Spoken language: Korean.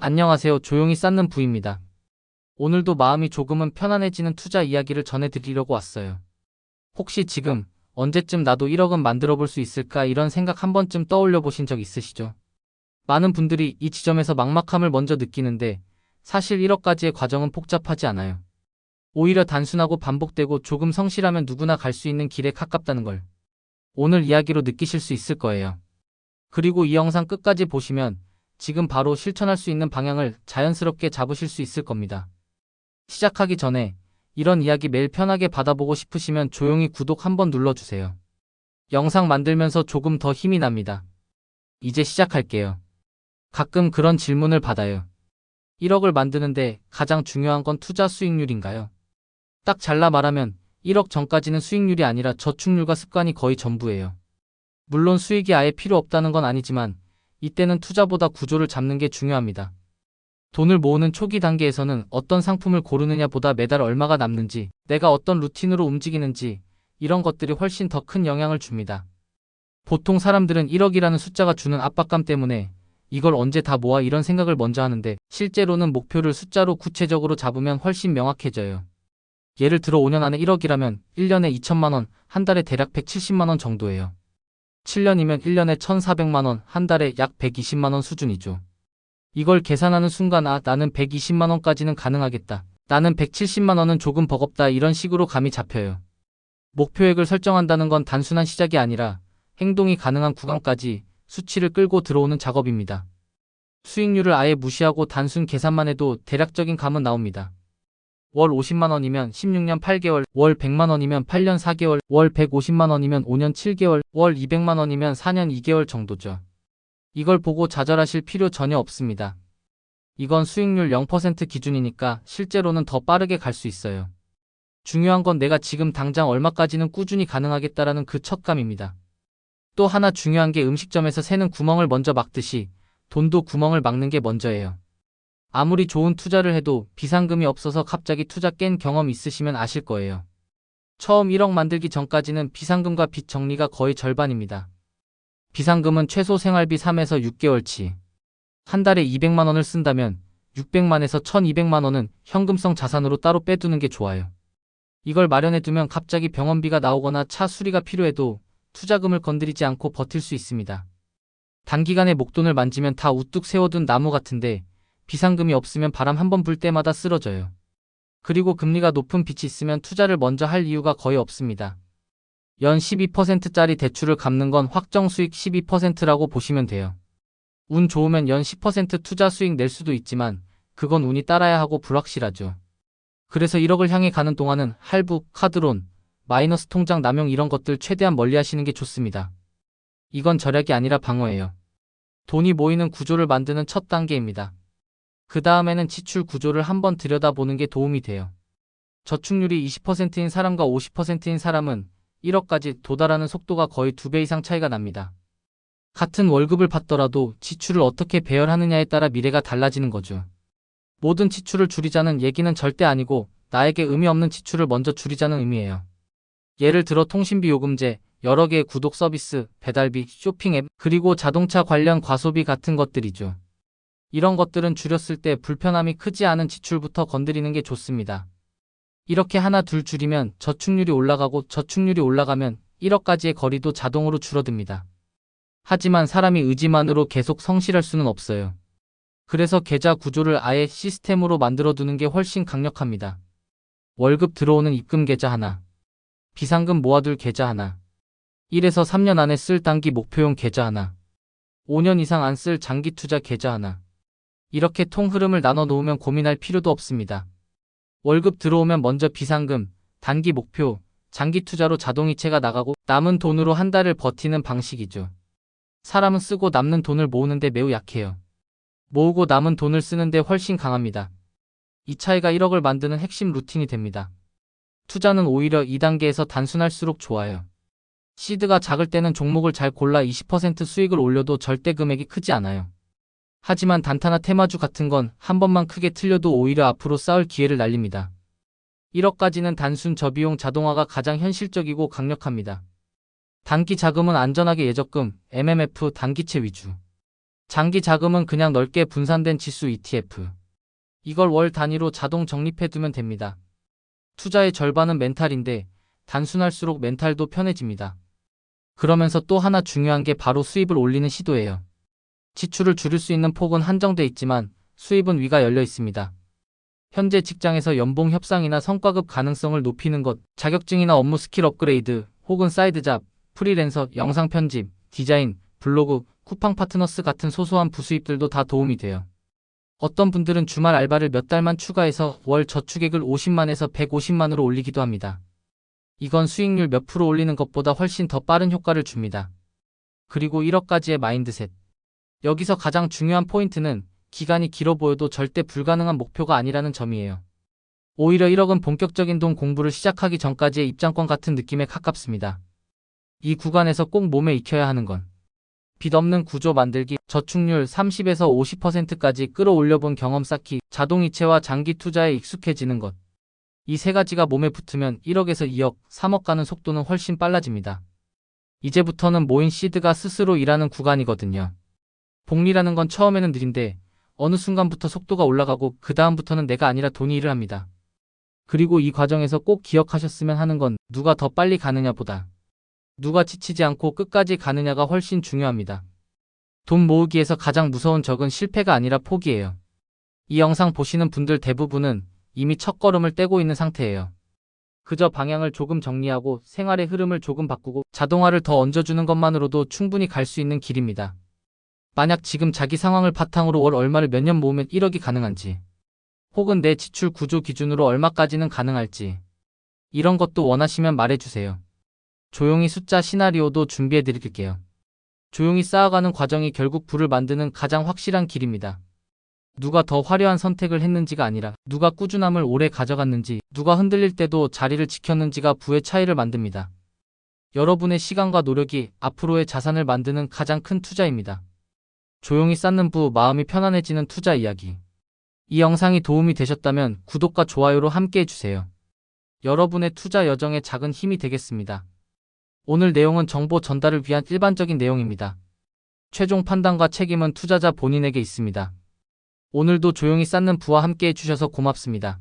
안녕하세요. 조용히 쌓는 부입니다. 오늘도 마음이 조금은 편안해지는 투자 이야기를 전해드리려고 왔어요. 혹시 지금 언제쯤 나도 1억은 만들어 볼 수 있을까 이런 생각 한 번쯤 떠올려 보신 적 있으시죠? 많은 분들이 이 지점에서 막막함을 먼저 느끼는데 사실 1억까지의 과정은 복잡하지 않아요. 오히려 단순하고 반복되고 조금 성실하면 누구나 갈 수 있는 길에 가깝다는 걸 오늘 이야기로 느끼실 수 있을 거예요. 그리고 이 영상 끝까지 보시면 지금 바로 실천할 수 있는 방향을 자연스럽게 잡으실 수 있을 겁니다. 시작하기 전에 이런 이야기 매일 편하게 받아보고 싶으시면 조용히 구독 한번 눌러주세요. 영상 만들면서 조금 더 힘이 납니다. 이제 시작할게요. 가끔 그런 질문을 받아요. 1억을 만드는데 가장 중요한 건 투자 수익률인가요? 딱 잘라 말하면 1억 전까지는 수익률이 아니라 저축률과 습관이 거의 전부예요. 물론 수익이 아예 필요 없다는 건 아니지만 이때는 투자보다 구조를 잡는 게 중요합니다. 돈을 모으는 초기 단계에서는 어떤 상품을 고르느냐보다 매달 얼마가 남는지, 내가 어떤 루틴으로 움직이는지 이런 것들이 훨씬 더 큰 영향을 줍니다. 보통 사람들은 1억이라는 숫자가 주는 압박감 때문에 이걸 언제 다 모아 이런 생각을 먼저 하는데 실제로는 목표를 숫자로 구체적으로 잡으면 훨씬 명확해져요. 예를 들어 5년 안에 1억이라면 1년에 2천만 원, 한 달에 대략 170만 원 정도예요. 7년이면 1년에 1,400만 원, 한 달에 약 120만 원 수준이죠. 이걸 계산하는 순간 나는 120만 원까지는 가능하겠다. 나는 170만 원은 조금 버겁다 이런 식으로 감이 잡혀요. 목표액을 설정한다는 건 단순한 시작이 아니라 행동이 가능한 구간까지 수치를 끌고 들어오는 작업입니다. 수익률을 아예 무시하고 단순 계산만 해도 대략적인 감은 나옵니다. 월 50만 원이면 16년 8개월, 월 100만 원이면 8년 4개월, 월 150만 원이면 5년 7개월, 월 200만 원이면 4년 2개월 정도죠. 이걸 보고 좌절하실 필요 전혀 없습니다. 이건 수익률 0% 기준이니까 실제로는 더 빠르게 갈 수 있어요. 중요한 건 내가 지금 당장 얼마까지는 꾸준히 가능하겠다라는 그 첫 감입니다. 또 하나 중요한 게 음식점에서 새는 구멍을 먼저 막듯이 돈도 구멍을 막는 게 먼저예요. 아무리 좋은 투자를 해도 비상금이 없어서 갑자기 투자 깬 경험 있으시면 아실 거예요. 처음 1억 만들기 전까지는 비상금과 빚 정리가 거의 절반입니다. 비상금은 최소 생활비 3에서 6개월치. 한 달에 200만 원을 쓴다면 600만에서 1200만 원은 현금성 자산으로 따로 빼두는 게 좋아요. 이걸 마련해두면 갑자기 병원비가 나오거나 차 수리가 필요해도 투자금을 건드리지 않고 버틸 수 있습니다. 단기간에 목돈을 만지면 다 우뚝 세워둔 나무 같은데 비상금이 없으면 바람 한번 불 때마다 쓰러져요. 그리고 금리가 높은 빚이 있으면 투자를 먼저 할 이유가 거의 없습니다. 연 12%짜리 대출을 갚는 건 확정 수익 12%라고 보시면 돼요. 운 좋으면 연 10% 투자 수익 낼 수도 있지만 그건 운이 따라야 하고 불확실하죠. 그래서 1억을 향해 가는 동안은 할부, 카드론, 마이너스 통장 남용 이런 것들 최대한 멀리 하시는 게 좋습니다. 이건 절약이 아니라 방어예요. 돈이 모이는 구조를 만드는 첫 단계입니다. 그 다음에는 지출 구조를 한번 들여다보는 게 도움이 돼요. 저축률이 20%인 사람과 50%인 사람은 1억까지 도달하는 속도가 거의 2배 이상 차이가 납니다. 같은 월급을 받더라도 지출을 어떻게 배열하느냐에 따라 미래가 달라지는 거죠. 모든 지출을 줄이자는 얘기는 절대 아니고 나에게 의미 없는 지출을 먼저 줄이자는 의미예요. 예를 들어 통신비 요금제, 여러 개의 구독 서비스, 배달비, 쇼핑 앱, 그리고 자동차 관련 과소비 같은 것들이죠. 이런 것들은 줄였을 때 불편함이 크지 않은 지출부터 건드리는 게 좋습니다. 이렇게 하나 둘 줄이면 저축률이 올라가고 저축률이 올라가면 1억까지의 거리도 자동으로 줄어듭니다. 하지만 사람이 의지만으로 계속 성실할 수는 없어요. 그래서 계좌 구조를 아예 시스템으로 만들어두는 게 훨씬 강력합니다. 월급 들어오는 입금 계좌 하나, 비상금 모아둘 계좌 하나, 1에서 3년 안에 쓸 단기 목표용 계좌 하나, 5년 이상 안 쓸 장기 투자 계좌 하나. 이렇게 통 흐름을 나눠 놓으면 고민할 필요도 없습니다. 월급 들어오면 먼저 비상금, 단기 목표, 장기 투자로 자동이체가 나가고 남은 돈으로 한 달을 버티는 방식이죠. 사람은 쓰고 남는 돈을 모으는데 매우 약해요. 모으고 남은 돈을 쓰는데 훨씬 강합니다. 이 차이가 1억을 만드는 핵심 루틴이 됩니다. 투자는 오히려 2단계에서 단순할수록 좋아요. 시드가 작을 때는 종목을 잘 골라 20% 수익을 올려도 절대 금액이 크지 않아요. 하지만 단타나 테마주 같은 건 한 번만 크게 틀려도 오히려 앞으로 쌓을 기회를 날립니다. 1억까지는 단순 저비용 자동화가 가장 현실적이고 강력합니다. 단기 자금은 안전하게 예적금, MMF 단기채 위주. 장기 자금은 그냥 넓게 분산된 지수 ETF. 이걸 월 단위로 자동 적립해두면 됩니다. 투자의 절반은 멘탈인데 단순할수록 멘탈도 편해집니다. 그러면서 또 하나 중요한 게 바로 수입을 올리는 시도예요. 지출을 줄일 수 있는 폭은 한정돼 있지만 수입은 위가 열려 있습니다. 현재 직장에서 연봉 협상이나 성과급 가능성을 높이는 것, 자격증이나 업무 스킬 업그레이드, 혹은 사이드 잡, 프리랜서, 영상 편집, 디자인, 블로그, 쿠팡 파트너스 같은 소소한 부수입들도 다 도움이 돼요. 어떤 분들은 주말 알바를 몇 달만 추가해서 월 저축액을 50만에서 150만으로 올리기도 합니다. 이건 수익률 몇 프로 올리는 것보다 훨씬 더 빠른 효과를 줍니다. 그리고 1억까지의 마인드셋. 여기서 가장 중요한 포인트는 기간이 길어 보여도 절대 불가능한 목표가 아니라는 점이에요. 오히려 1억은 본격적인 돈 공부를 시작하기 전까지의 입장권 같은 느낌에 가깝습니다. 이 구간에서 꼭 몸에 익혀야 하는 건 빚 없는 구조 만들기, 저축률 30에서 50%까지 끌어올려본 경험 쌓기, 자동이체와 장기 투자에 익숙해지는 것. 이 세 가지가 몸에 붙으면 1억에서 2억, 3억 가는 속도는 훨씬 빨라집니다. 이제부터는 모인 시드가 스스로 일하는 구간이거든요. 복리라는 건 처음에는 느린데 어느 순간부터 속도가 올라가고 그 다음부터는 내가 아니라 돈이 일을 합니다. 그리고 이 과정에서 꼭 기억하셨으면 하는 건 누가 더 빨리 가느냐보다 누가 지치지 않고 끝까지 가느냐가 훨씬 중요합니다. 돈 모으기에서 가장 무서운 적은 실패가 아니라 포기예요. 이 영상 보시는 분들 대부분은 이미 첫걸음을 떼고 있는 상태예요. 그저 방향을 조금 정리하고 생활의 흐름을 조금 바꾸고 자동화를 더 얹어주는 것만으로도 충분히 갈 수 있는 길입니다. 만약 지금 자기 상황을 바탕으로 월 얼마를 몇 년 모으면 1억이 가능한지, 혹은 내 지출 구조 기준으로 얼마까지는 가능할지, 이런 것도 원하시면 말해주세요. 조용히 숫자 시나리오도 준비해드릴게요. 조용히 쌓아가는 과정이 결국 부를 만드는 가장 확실한 길입니다. 누가 더 화려한 선택을 했는지가 아니라 누가 꾸준함을 오래 가져갔는지, 누가 흔들릴 때도 자리를 지켰는지가 부의 차이를 만듭니다. 여러분의 시간과 노력이 앞으로의 자산을 만드는 가장 큰 투자입니다. 조용히 쌓는 부, 마음이 편안해지는 투자 이야기. 이 영상이 도움이 되셨다면 구독과 좋아요로 함께 해주세요. 여러분의 투자 여정에 작은 힘이 되겠습니다. 오늘 내용은 정보 전달을 위한 일반적인 내용입니다. 최종 판단과 책임은 투자자 본인에게 있습니다. 오늘도 조용히 쌓는 부와 함께 해주셔서 고맙습니다.